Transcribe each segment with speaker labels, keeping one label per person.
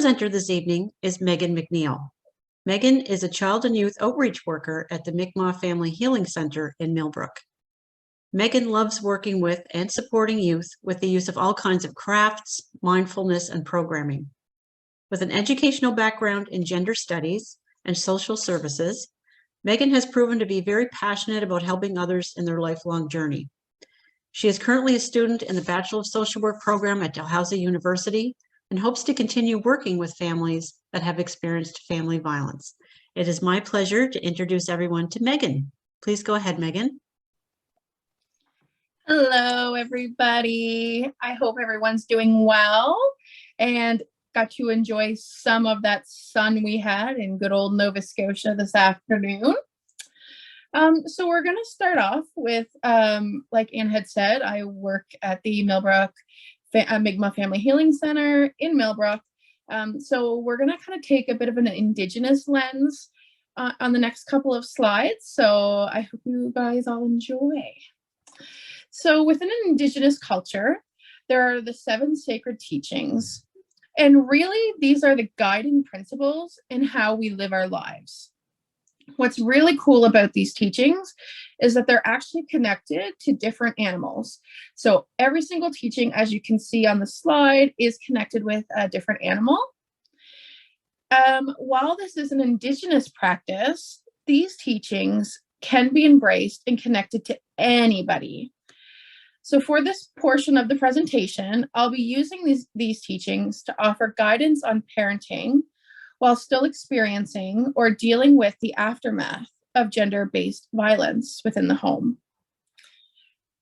Speaker 1: Presenter this evening is Megan MacNeil. Megan is a child and youth outreach worker at the Mi'kmaq Family Healing Center in Millbrook. Megan loves working with and supporting youth with the use of all kinds of crafts, mindfulness, and programming. With an educational background in gender studies and social services, Megan has proven to be very passionate about helping others in their lifelong journey. She is currently a student in the Bachelor of Social Work program at Dalhousie University and hopes to continue working with families that have experienced family violence. It is my pleasure to introduce everyone to Megan. Please go ahead, Megan.
Speaker 2: Hello, everybody. I hope everyone's doing well and got to enjoy some of that sun we had in good old Nova Scotia this afternoon. So we're going to start off with, like Anne had said, I work at the Millbrook Mi'kmaq Family Healing Center in Millbrook. So we're going to kind of take a bit of an Indigenous lens on the next couple of slides. So I hope you guys all enjoy. So within an Indigenous culture, there are the 7 sacred teachings. And really, these are the guiding principles in how we live our lives. What's really cool about these teachings is that they're actually connected to different animals. So every single teaching, as you can see on the slide, is connected with a different animal. While this is an Indigenous practice, these teachings can be embraced and connected to anybody. So for this portion of the presentation, I'll be using these teachings to offer guidance on parenting while still experiencing or dealing with the aftermath of gender-based violence within the home.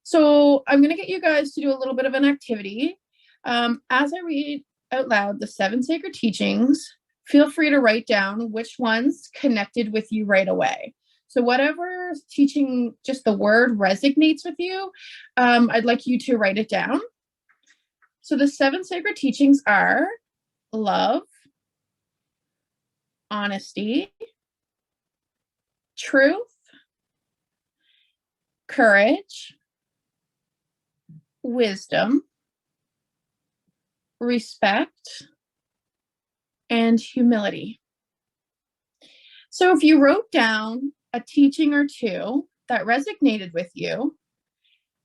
Speaker 2: So I'm going to get you guys to do a little bit of an activity. As I read out loud the 7 sacred teachings, feel free to write down which ones connected with you right away. So whatever teaching, just the word resonates with you, I'd like you to write it down. So the 7 sacred teachings are love, honesty, truth, courage, wisdom, respect, and humility. So if you wrote down a teaching or two that resonated with you,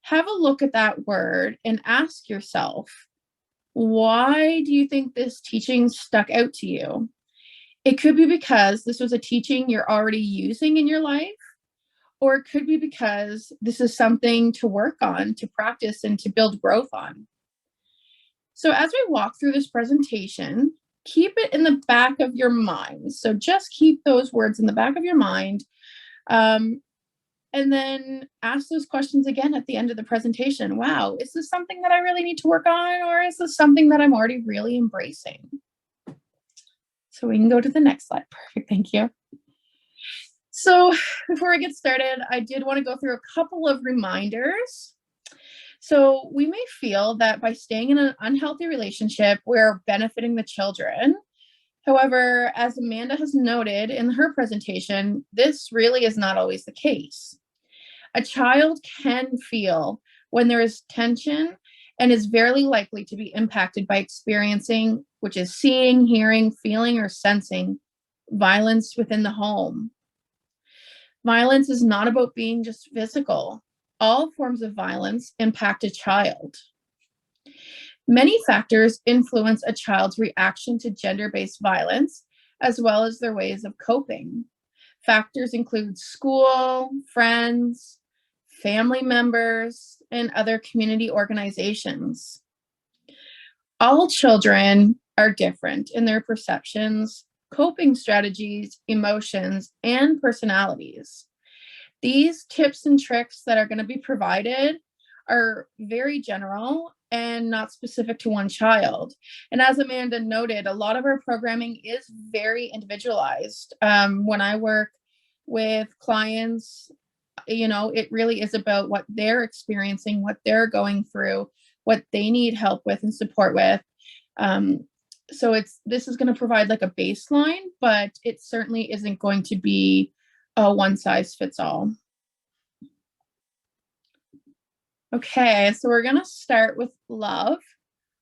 Speaker 2: have a look at that word and ask yourself, why do you think this teaching stuck out to you? It could be because this was a teaching you're already using in your life, or it could be because this is something to work on, to practice, and to build growth on. So as we walk through this presentation, keep it in the back of your mind. So just keep those words in the back of your mind, and then ask those questions again at the end of the presentation. Wow, is this something that I really need to work on, or is this something that I'm already really embracing? So we can go to the next slide. Perfect, thank you. So before I get started, I did want to go through a couple of reminders. So we may feel that by staying in an unhealthy relationship, we're benefiting the children. However, as Amanda has noted in her presentation, this really is not always the case. A child can feel when there is tension and is very likely to be impacted by experiencing, which is seeing, hearing, feeling, or sensing violence within the home. Violence is not about being just physical. All forms of violence impact a child. Many factors influence a child's reaction to gender-based violence, as well as their ways of coping. Factors include school, friends, family members, and other community organizations. All children are different in their perceptions, coping strategies, emotions, and personalities. These tips and tricks that are going to be provided are very general and not specific to one child. And as Amanda noted, a lot of our programming is very individualized. When I work with clients, you know, it really is about what they're experiencing, what they're going through, what they need help with and support with. So this is going to provide like a baseline, but it certainly isn't going to be a one size fits all. Okay, so we're going to start with love,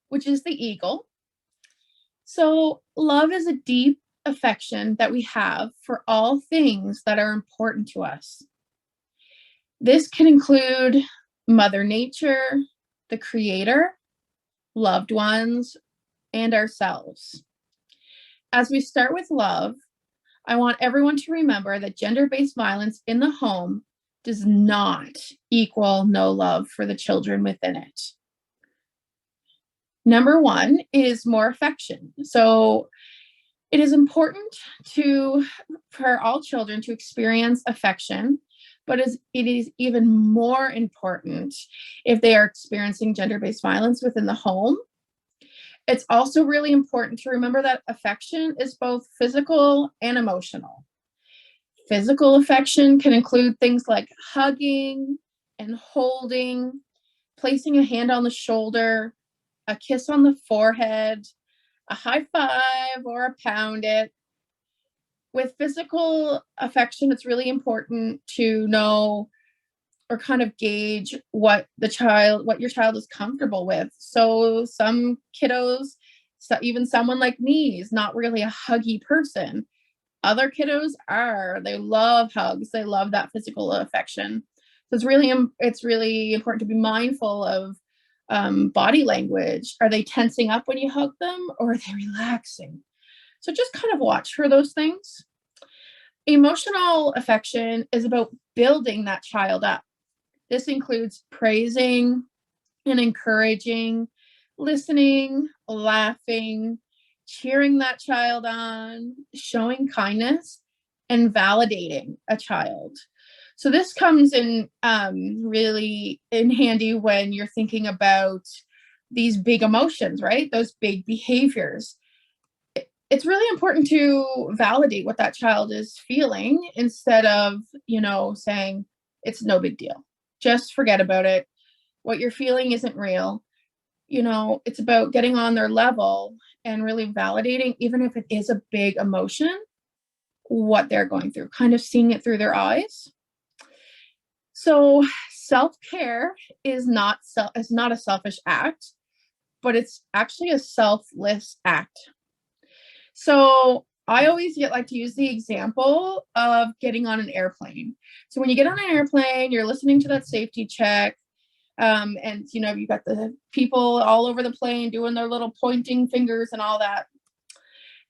Speaker 2: which is the eagle. So, love is a deep affection that we have for all things that are important to us. This can include Mother Nature, the Creator, loved ones, and ourselves. As we start with love, I want everyone to remember that gender based violence in the home does not equal no love for the children within it. Number one is more affection. So it is important for all children to experience affection, but it is even more important if they are experiencing gender-based violence within the home. It's also really important to remember that affection is both physical and emotional. Physical affection can include things like hugging and holding, placing a hand on the shoulder, a kiss on the forehead, a high five, or a pound it. With physical affection, it's really important to know or kind of gauge what your child is comfortable with. So some kiddos, even someone like me, is not really a huggy person. Other kiddos are. They love hugs. They love that physical affection. So it's really important to be mindful of body language. Are they tensing up when you hug them, or are they relaxing? So just kind of watch for those things. Emotional affection is about building that child up. This includes praising and encouraging, listening, laughing, cheering that child on, showing kindness, and validating a child. So this comes in really in handy when you're thinking about these big emotions, right? Those big behaviors. It's really important to validate what that child is feeling instead of, saying it's no big deal. Just forget about it. What you're feeling isn't real. It's about getting on their level and really validating, even if it is a big emotion, what they're going through, kind of seeing it through their eyes. So self-care is not a selfish act, but it's actually a selfless act. So I always like to use the example of getting on an airplane. So when you get on an airplane, you're listening to that safety check. And you've got the people all over the plane doing their little pointing fingers and all that.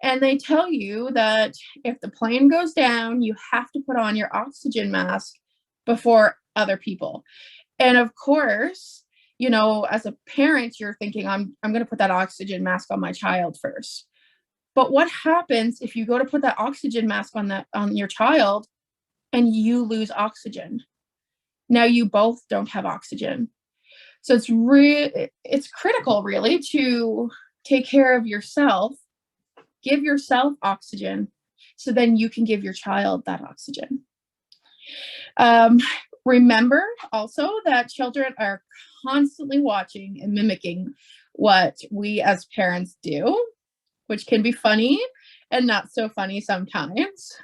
Speaker 2: And they tell you that if the plane goes down, you have to put on your oxygen mask before other people. And of course, as a parent, you're thinking, I'm going to put that oxygen mask on my child first. But what happens if you go to put that oxygen mask on your child and you lose oxygen? Now you both don't have oxygen. So it's critical really to take care of yourself, give yourself oxygen, so then you can give your child that oxygen. Remember also that children are constantly watching and mimicking what we as parents do, which can be funny and not so funny sometimes.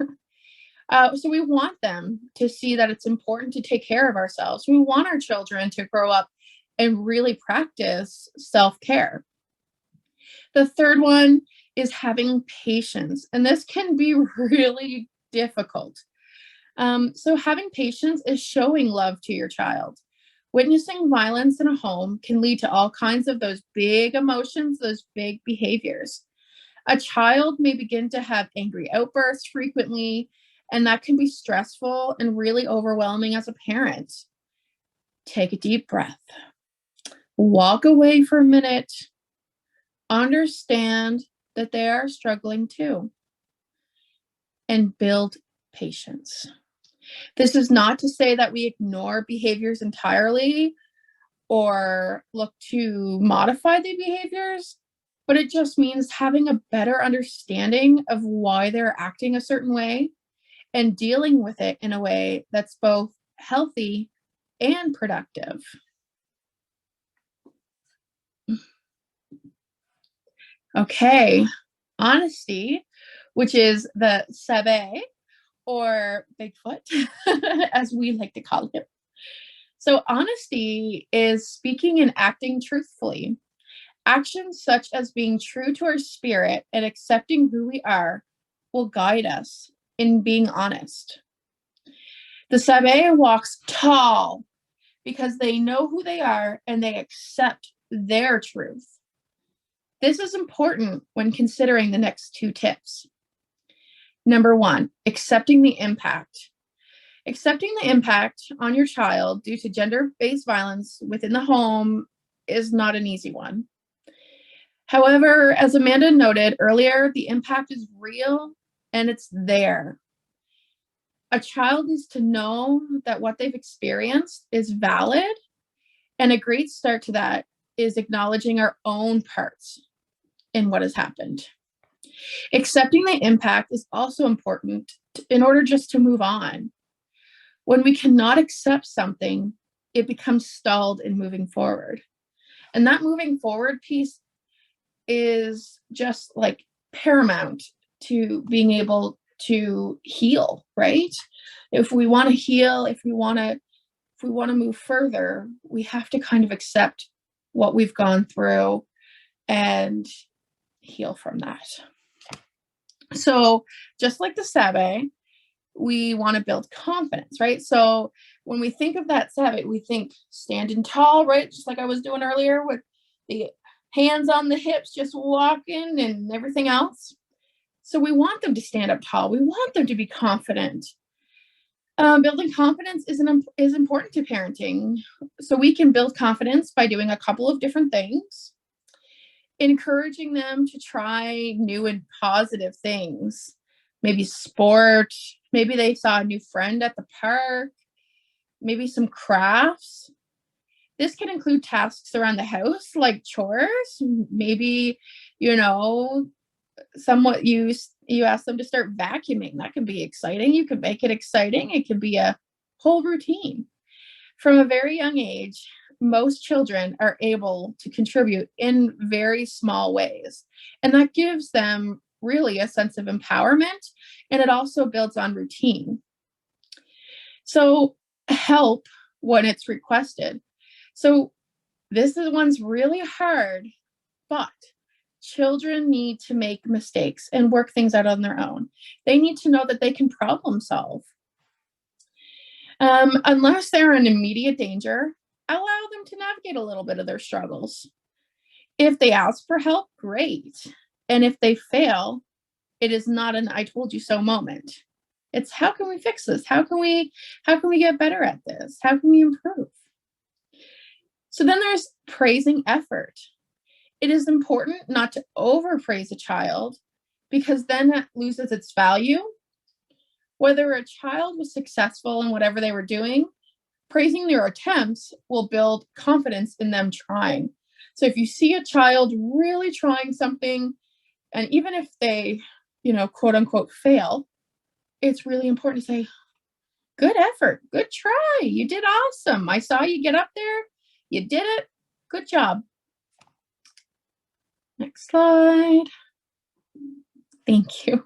Speaker 2: So we want them to see that it's important to take care of ourselves. We want our children to grow up and really practice self-care. The third one is having patience, and this can be really difficult. So having patience is showing love to your child. Witnessing violence in a home can lead to all kinds of those big emotions, those big behaviors. A child may begin to have angry outbursts frequently, and that can be stressful and really overwhelming as a parent. Take a deep breath. Walk away for a minute. Understand that they are struggling too. And build patience. This is not to say that we ignore behaviors entirely or look to modify the behaviors, but it just means having a better understanding of why they're acting a certain way and dealing with it in a way that's both healthy and productive. Okay, honesty, which is the sabe or Bigfoot, as we like to call him. So honesty is speaking and acting truthfully. Actions such as being true to our spirit and accepting who we are will guide us in being honest. The Sabe walks tall because they know who they are and they accept their truth. This is important when considering the next two tips. Number one, accepting the impact. Accepting the impact on your child due to gender-based violence within the home is not an easy one. However, as Amanda noted earlier, the impact is real and it's there. A child needs to know that what they've experienced is valid, and a great start to that is acknowledging our own parts in what has happened. Accepting the impact is also important in order just to move on. When we cannot accept something, it becomes stalled in moving forward. And that moving forward piece is just like paramount to being able to heal, right? If we want to heal, if we want to move further, we have to kind of accept what we've gone through and heal from that. So just like the Sabe, we want to build confidence, right? So when we think of that Sabe, we think standing tall, right? Just like I was doing earlier with the hands on the hips, just walking and everything else. So we want them to stand up tall. We want them to be confident. Building confidence is important to parenting. So we can build confidence by doing a couple of different things. Encouraging them to try new and positive things, maybe sport, maybe they saw a new friend at the park, maybe some crafts. This can include tasks around the house like chores. Maybe, somewhat you ask them to start vacuuming. That can be exciting. You can make it exciting. It can be a whole routine. From a very young age, most children are able to contribute in very small ways. And that gives them really a sense of empowerment, and it also builds on routine. So help when it's requested. So this one's really hard, but children need to make mistakes and work things out on their own. They need to know that they can problem solve. Unless they're in immediate danger, allow them to navigate a little bit of their struggles. If they ask for help, great. And if they fail, it is not an I told you so moment. It's how can we fix this? How can we get better at this? How can we improve? So then there's praising effort. It is important not to overpraise a child because then it loses its value. Whether a child was successful in whatever they were doing, praising their attempts will build confidence in them trying. So if you see a child really trying something, and even if they, quote unquote, fail, it's really important to say, good effort, good try, you did awesome. I saw you get up there, you did it, good job. Next slide. Thank you.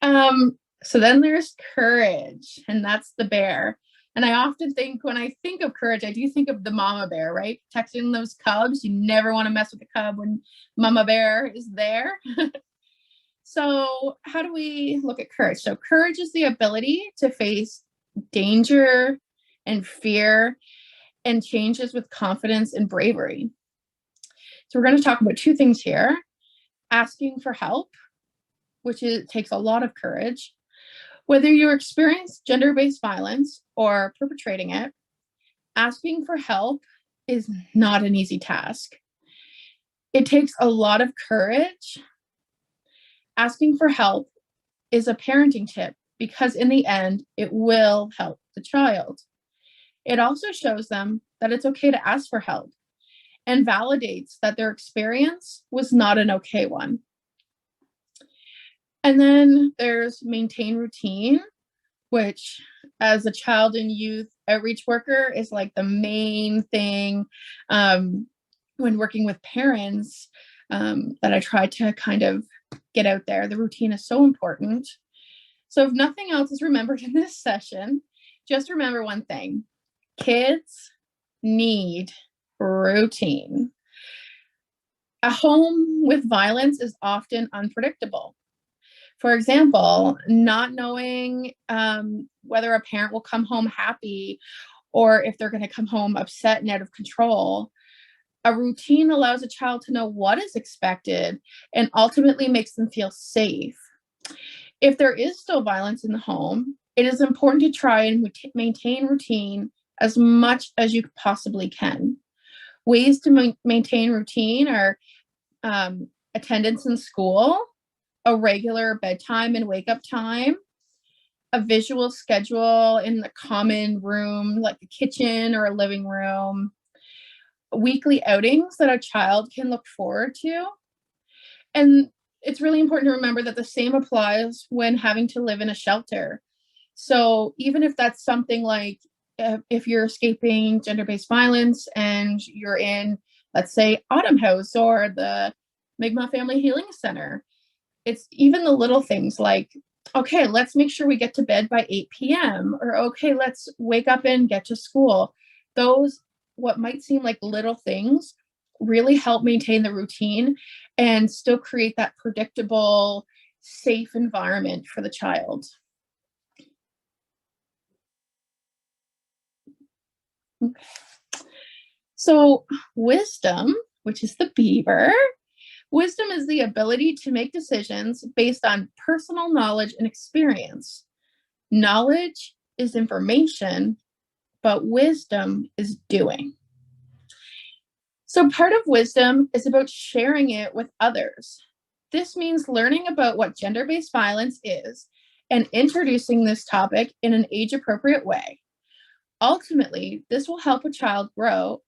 Speaker 2: So then there's courage, and that's the bear. And I often think when I think of courage, I do think of the mama bear, right? Protecting those cubs. You never want to mess with the cub when mama bear is there. So how do we look at courage? So courage is the ability to face danger and fear and changes with confidence and bravery. So we're going to talk about two things here. Asking for help, which takes a lot of courage. Whether you experience gender-based violence or perpetrating it, asking for help is not an easy task. It takes a lot of courage. Asking for help is a parenting tip because in the end, it will help the child. It also shows them that it's okay to ask for help and validates that their experience was not an okay one. And then there's maintain routine, which as a child and youth outreach worker is like the main thing when working with parents that I try to kind of get out there. The routine is so important. So if nothing else is remembered in this session, just remember one thing. Kids need routine. A home with violence is often unpredictable. For example, not knowing whether a parent will come home happy or if they're going to come home upset and out of control. A routine allows a child to know what is expected and ultimately makes them feel safe. If there is still violence in the home, it is important to try and maintain routine as much as you possibly can. Ways to maintain routine are attendance in school, a regular bedtime and wake up time, a visual schedule in the common room, like a kitchen or a living room, weekly outings that a child can look forward to. And it's really important to remember that the same applies when having to live in a shelter. So even if that's something like if you're escaping gender-based violence and you're in, let's say, Autumn House or the Mi'kmaq Family Healing Center, it's even the little things like, okay, let's make sure we get to bed by 8 p.m. or okay, let's wake up and get to school. Those, what might seem like little things, really help maintain the routine and still create that predictable, safe environment for the child. Okay. So wisdom, which is the beaver, wisdom is the ability to make decisions based on personal knowledge and experience. Knowledge is information, but wisdom is doing. So part of wisdom is about sharing it with others. This means learning about what gender-based violence is and introducing this topic in an age-appropriate way. Ultimately, this will help a child grow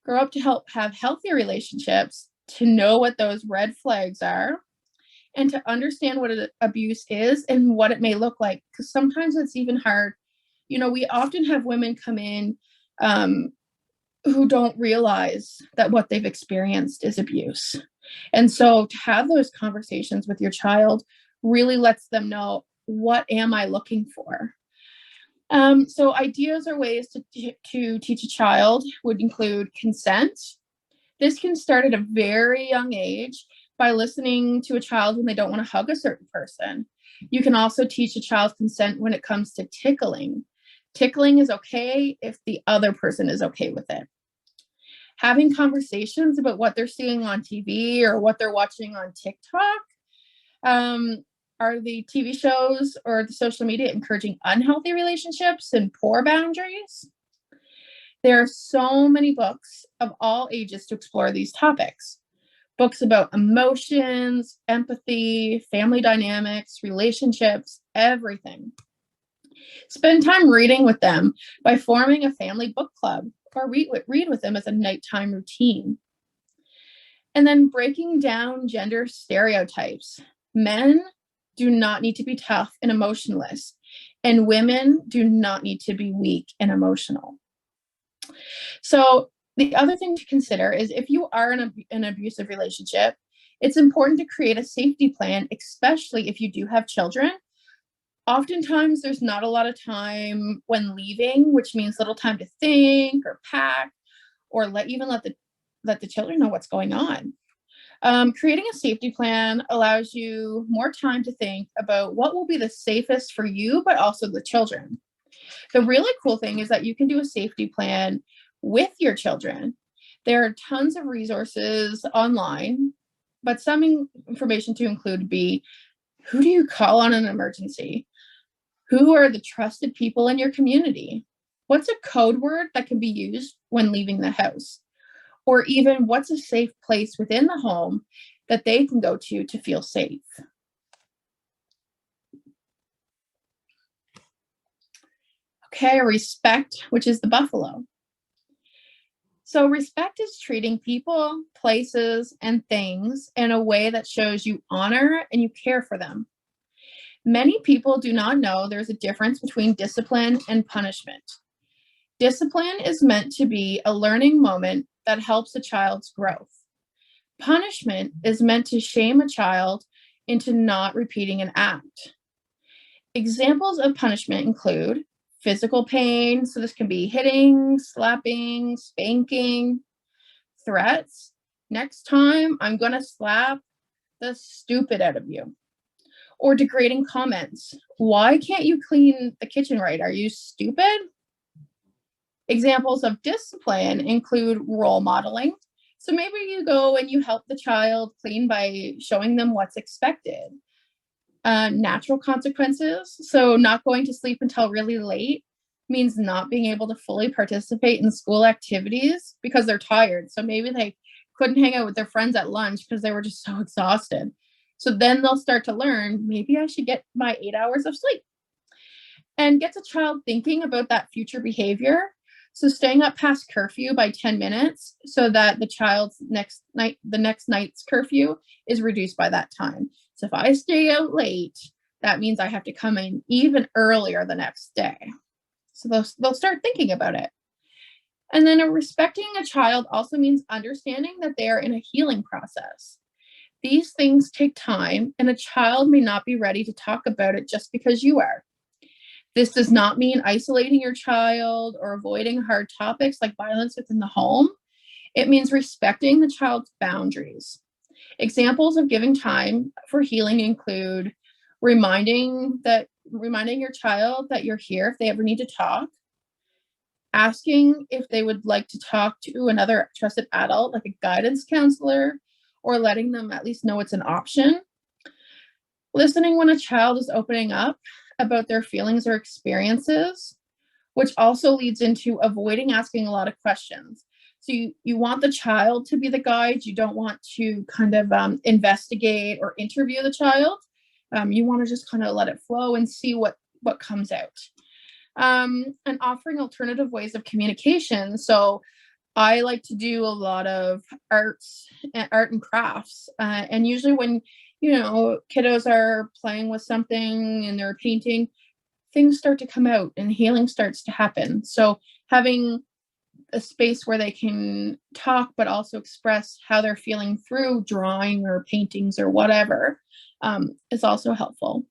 Speaker 2: up to help have healthy relationships, to know what those red flags are, and to understand what abuse is and what it may look like. Because sometimes it's even hard. You know, we often have women come in who don't realize that what they've experienced is abuse. And so to have those conversations with your child really lets them know, what am I looking for? So ideas or ways to teach a child would include consent. This can start at a very young age by listening to a child when they don't want to hug a certain person. You can also teach a child consent when it comes to tickling. Tickling is okay if the other person is okay with it. Having conversations about what they're seeing on TV or what they're watching on TikTok. Are the TV shows or the social media encouraging unhealthy relationships and poor boundaries? There are so many books of all ages to explore these topics. Books about emotions, empathy, family dynamics, relationships, everything. Spend time reading with them by forming a family book club or read with them as a nighttime routine. And then breaking down gender stereotypes. Men do not need to be tough and emotionless, and women do not need to be weak and emotional. So the other thing to consider is if you are in an abusive relationship, it's important to create a safety plan, especially if you do have children. Oftentimes there's not a lot of time when leaving, which means little time to think or pack or let the children know what's going on. Creating a safety plan allows you more time to think about what will be the safest for you, but also the children. The really cool thing is that you can do a safety plan with your children. There are tons of resources online, but some information to include would be, who do you call on an emergency? Who are the trusted people in your community? What's a code word that can be used when leaving the house? Or even what's a safe place within the home that they can go to feel safe? Okay, respect, which is the buffalo. So respect is treating people, places, and things in a way that shows you honor and you care for them. Many people do not know there's a difference between discipline and punishment. Discipline is meant to be a learning moment that helps a child's growth. Punishment is meant to shame a child into not repeating an act. Examples of punishment include physical pain, so this can be hitting, slapping, spanking, threats, Next time, I'm going to slap the stupid out of you. Or degrading comments. Why can't you clean the kitchen right? Are you stupid? Examples of discipline include role modeling. So maybe you go and you help the child clean by showing them what's expected. Natural consequences. So not going to sleep until really late means not being able to fully participate in school activities because they're tired. So maybe they couldn't hang out with their friends at lunch because they were just so exhausted. So then they'll start to learn, maybe I should get my 8 hours of sleep. And gets a child thinking about that future behavior. So staying up past curfew by 10 minutes so that the child's next night's curfew is reduced by that time. So if I stay out late, that means I have to come in even earlier the next day. So they'll start thinking about it. And then respecting a child also means understanding that they are in a healing process. These things take time, and a child may not be ready to talk about it just because you are. This does not mean isolating your child or avoiding hard topics like violence within the home. It means respecting the child's boundaries. Examples of giving time for healing include reminding your child that you're here if they ever need to talk, asking if they would like to talk to another trusted adult, like a guidance counselor, or letting them at least know it's an option. Listening when a child is opening up about their feelings or experiences, which also leads into avoiding asking a lot of questions. So you want the child to be the guide. You don't want to kind of investigate or interview the child. You want to just kind of let it flow and see what comes out. And offering alternative ways of communication. So I like to do a lot of art and crafts. And usually when, kiddos are playing with something and they're painting, things start to come out and healing starts to happen. So having a space where they can talk, but also express how they're feeling through drawing or paintings or whatever, is also helpful.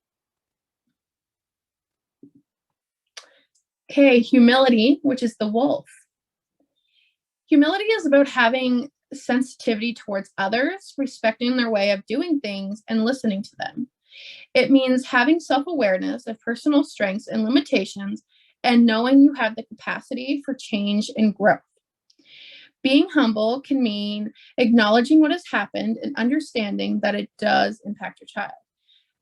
Speaker 2: Okay, humility, which is the wolf. Humility is about having sensitivity towards others, respecting their way of doing things, and listening to them. It means having self-awareness of personal strengths and limitations and knowing you have the capacity for change and growth. Being humble can mean acknowledging what has happened and understanding that it does impact your child.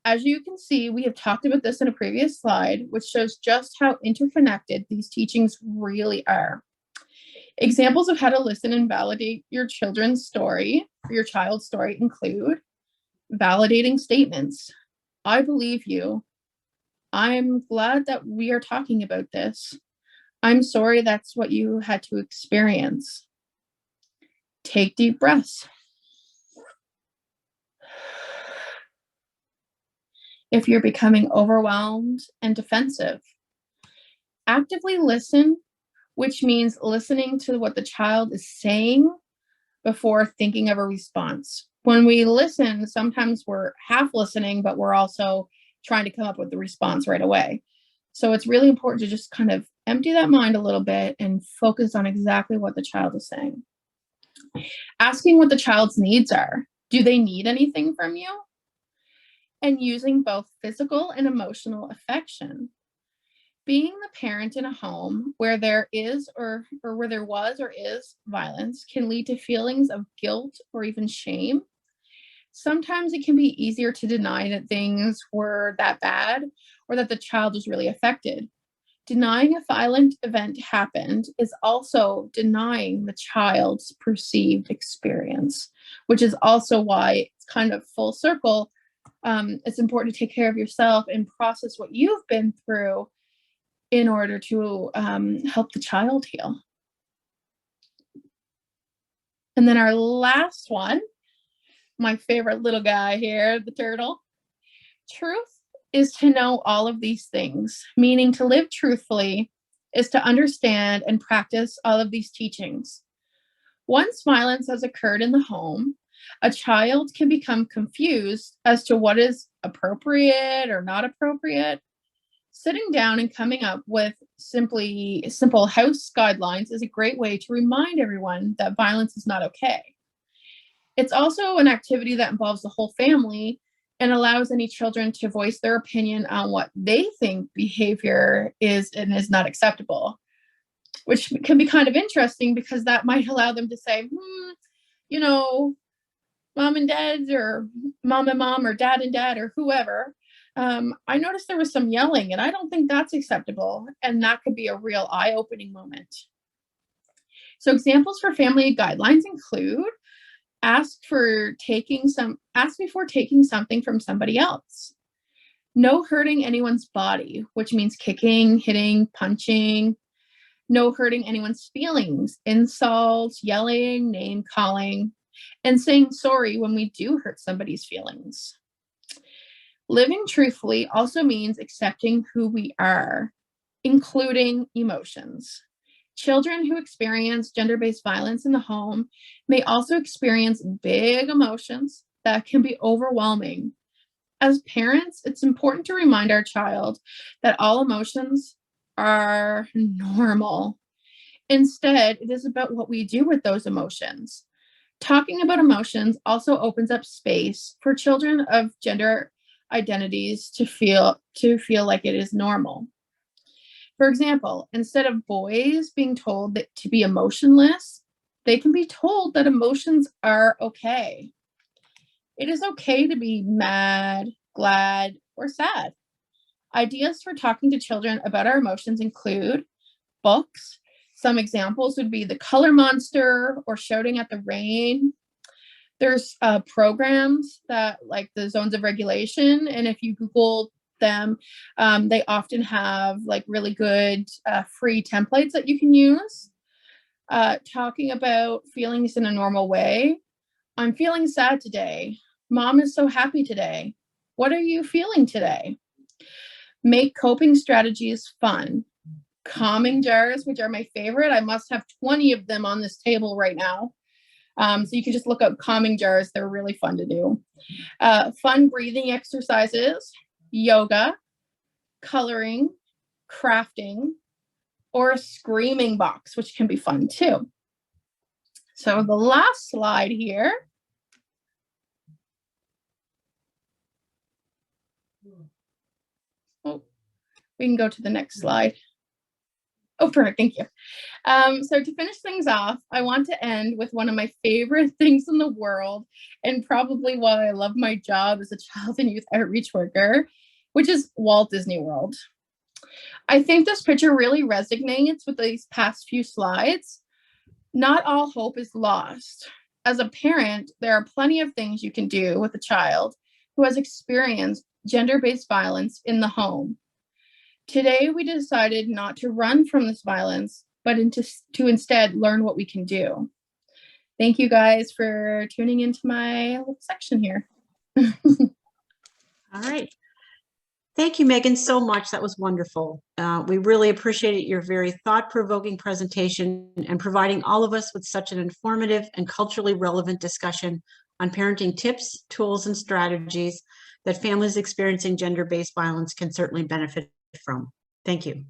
Speaker 2: As you can see, we have talked about this in a previous slide, which shows just how interconnected these teachings really are. Examples of how to listen and validate your children's story, or your child's story, include validating statements. I believe you. I'm glad that we are talking about this. I'm sorry that's what you had to experience. Take deep breaths. If you're becoming overwhelmed and defensive, actively listen, which means listening to what the child is saying before thinking of a response. When we listen, sometimes we're half listening, but we're also trying to come up with the response right away. So it's really important to just kind of empty that mind a little bit and focus on exactly what the child is saying. Asking what the child's needs are. Do they need anything from you? And using both physical and emotional affection. Being the parent in a home where there is or where there was or is violence can lead to feelings of guilt or even shame. Sometimes it can be easier to deny that things were that bad or that the child was really affected. Denying a violent event happened is also denying the child's perceived experience, which is also why it's kind of full circle. It's important to take care of yourself and process what you've been through in order to help the child heal. And then our last one, my favorite little guy here, the turtle. Truth is to know all of these things, meaning to live truthfully is to understand and practice all of these teachings. Once violence has occurred in the home, a child can become confused as to what is appropriate or not appropriate. Sitting down and coming up with simple house guidelines is a great way to remind everyone that violence is not okay. It's also an activity that involves the whole family and allows any children to voice their opinion on what they think behavior is and is not acceptable, which can be kind of interesting because that might allow them to say, you know, mom and dad, or mom and mom, or dad and dad, or whoever. I noticed there was some yelling, and I don't think that's acceptable. And that could be a real eye-opening moment. So examples for family guidelines include ask before taking something from somebody else. No hurting anyone's body, which means kicking, hitting, punching. No hurting anyone's feelings, insults, yelling, name calling, and saying sorry when we do hurt somebody's feelings. Living truthfully also means accepting who we are, including emotions. Children who experience gender-based violence in the home may also experience big emotions that can be overwhelming. As parents, it's important to remind our child that all emotions are normal. Instead, it is about what we do with those emotions. Talking about emotions also opens up space for children of gender identities to feel like it is normal. For example, instead of boys being told that to be emotionless, they can be told that emotions are okay. It is okay to be mad, glad, or sad. Ideas for talking to children about our emotions include books. Some examples would be The Color Monster or Shouting at the Rain. There's programs that like the Zones of Regulation, and if you Google them, they often have like really good free templates that you can use. Talking about feelings in a normal way. I'm feeling sad today. Mom is so happy today. What are you feeling today? Make coping strategies fun. Calming jars, which are my favorite. I must have 20 of them on this table right now. So you can just look up calming jars. They're really fun to do. Fun breathing exercises, yoga, coloring, crafting, or a screaming box, which can be fun too. So the last slide here. Oh, we can go to the next slide. Oh, perfect. Thank you. So to finish things off, I want to end with one of my favorite things in the world, and probably why I love my job as a child and youth outreach worker, which is Walt Disney World. I think this picture really resonates with these past few slides. Not all hope is lost. As a parent, there are plenty of things you can do with a child who has experienced gender-based violence in the home. Today, we decided not to run from this violence, but to instead learn what we can do. Thank you guys for tuning into my little section here.
Speaker 1: All right. Thank you, Megan, so much. That was wonderful. We really appreciated your very thought-provoking presentation and providing all of us with such an informative and culturally relevant discussion on parenting tips, tools, and strategies that families experiencing gender-based violence can certainly benefit from. Thank you.